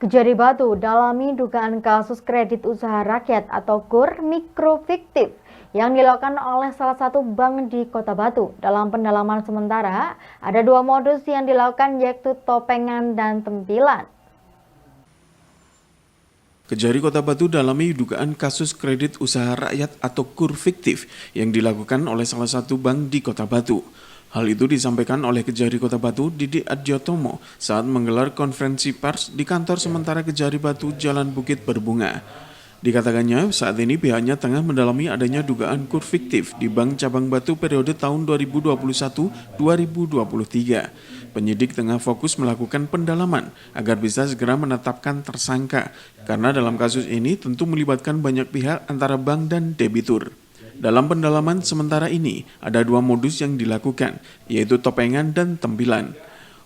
Kejari Batu dalami dugaan kasus kredit usaha rakyat atau KUR mikrofiktif yang dilakukan oleh salah satu bank di Kota Batu. Dalam pendalaman sementara, ada dua modus yang dilakukan yaitu topengan dan tempilan. Kejari Kota Batu dalami dugaan kasus kredit usaha rakyat atau KUR fiktif yang dilakukan oleh salah satu bank di Kota Batu. Hal itu disampaikan oleh Kejari Kota Batu Didi Adjotomo saat menggelar konferensi pers di kantor sementara Kejari Batu Jalan Bukit Berbunga. Dikatakannya saat ini pihaknya tengah mendalami adanya dugaan KUR fiktif di Bank Cabang Batu periode tahun 2021-2023. Penyidik tengah fokus melakukan pendalaman agar bisa segera menetapkan tersangka, karena dalam kasus ini tentu melibatkan banyak pihak antara bank dan debitur. Dalam pendalaman sementara ini, ada dua modus yang dilakukan, yaitu topengan dan tempilan.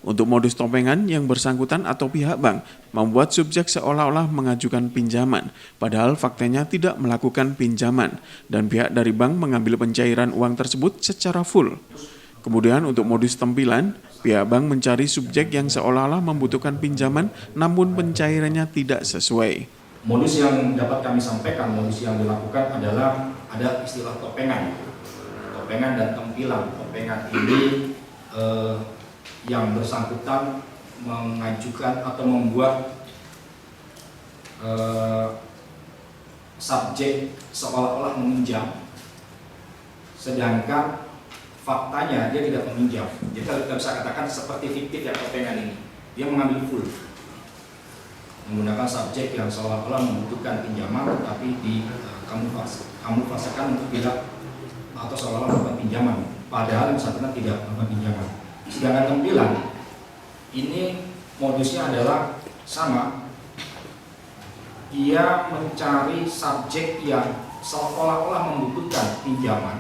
Untuk modus topengan, yang bersangkutan atau pihak bank membuat subjek seolah-olah mengajukan pinjaman, padahal faktanya tidak melakukan pinjaman, dan pihak dari bank mengambil pencairan uang tersebut secara full. Kemudian untuk modus tempilan, pihak bank mencari subjek yang seolah-olah membutuhkan pinjaman, namun pencairannya tidak sesuai. Modus yang dapat kami sampaikan, modus yang dilakukan adalah ada istilah topengan dan tempilan. Topengan ini yang bersangkutan mengajukan atau membuat subjek seolah-olah meminjam, sedangkan faktanya dia tidak meminjam. Jadi kita bisa katakan seperti fiktif ya topengan ini, dia mengambil full, menggunakan subjek yang seolah-olah membutuhkan pinjaman, tapi kamuflasekan untuk tidak atau seolah-olah melakukan pinjaman, padahal misalnya tidak melakukan pinjaman. Sedangkan tempilan ini modusnya adalah sama, dia mencari subjek yang seolah-olah membutuhkan pinjaman,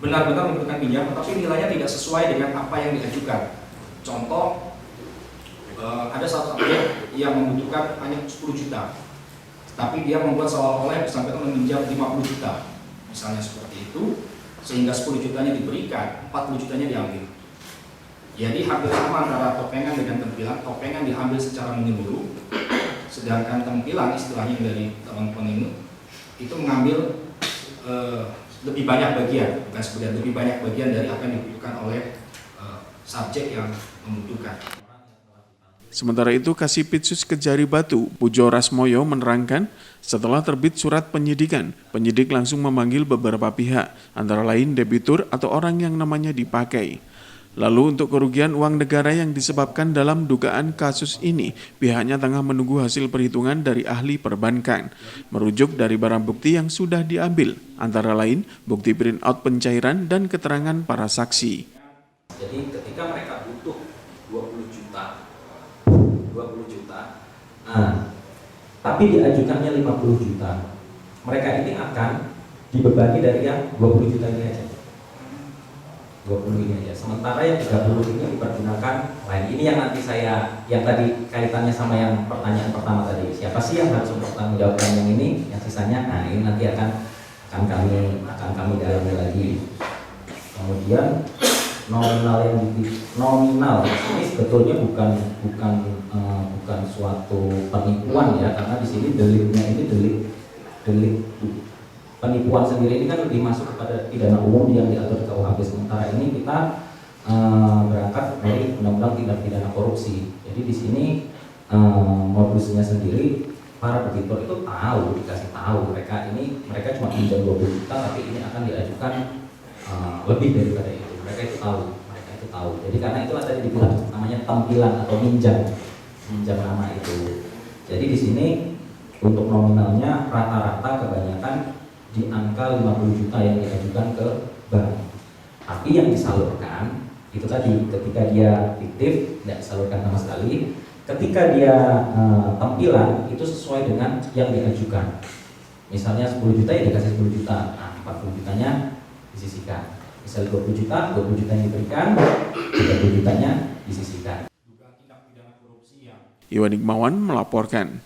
benar-benar membutuhkan pinjaman, tapi nilainya tidak sesuai dengan apa yang diajukan. Contoh, ada satu subjek yang membutuhkan hanya 10 juta, tapi dia membuat seolah-olah yang bersangkutan meminjam 50 juta, misalnya seperti itu, sehingga 10 jutanya diberikan, 40 jutanya diambil. Jadi hampir sama antara topengan dengan tempilan. Topengan diambil secara menyeluruh, sedangkan tempilan istilahnya dari teman-teman ini itu mengambil lebih banyak bagian, bukan sekedar lebih banyak bagian dari apa yang dibutuhkan oleh subjek yang membutuhkan. Sementara itu, Kasipitsus Kejari Batu, Pujo Rasmoyo menerangkan, setelah terbit surat penyidikan, penyidik langsung memanggil beberapa pihak, antara lain debitur atau orang yang namanya dipakai. Lalu untuk kerugian uang negara yang disebabkan dalam dugaan kasus ini, pihaknya tengah menunggu hasil perhitungan dari ahli perbankan, merujuk dari barang bukti yang sudah diambil, antara lain bukti print out pencairan dan keterangan para saksi. Jadi ketika mereka butuh 20 juta, tapi diajukannya 50 juta, mereka ini akan dibebani dari yang 20 juta ini aja. 20 ini aja. Sementara yang 30 ini dipergunakan lain. Ini yang nanti yang tadi kaitannya sama yang pertanyaan pertama tadi. Siapa sih yang harus mempertanggungjawabkan yang ini? Yang sisanya, nah ini nanti akan kami dalami lagi. Kemudian nominal ini sebetulnya bukan suatu penipuan ya, karena di sini deliknya ini delik penipuan sendiri ini kan lebih masuk kepada pidana umum yang diatur di KUHP. Sementara ini kita berangkat dari undang-undang tindak pidana korupsi. Jadi di sini modusnya sendiri para debitur itu dikasih tahu mereka cuma pinjam 20 juta, tapi ini akan diajukan lebih daripada itu. Mereka itu tahu. Jadi karena itu tadi dibilang namanya tampilan atau minjam nama itu. Jadi di sini untuk nominalnya rata-rata kebanyakan di angka 50 juta yang diajukan ke bank. Tapi yang disalurkan itu tadi, ketika dia fiktif tidak disalurkan sama sekali. Ketika dia tampilan itu sesuai dengan yang diajukan. Misalnya 10 juta ya dikasih 10 juta, nah 40 jutanya disisihkan. Misalnya 20 juta yang diberikan, 30 jutanya disisihkan. Iwan Hikmawan melaporkan.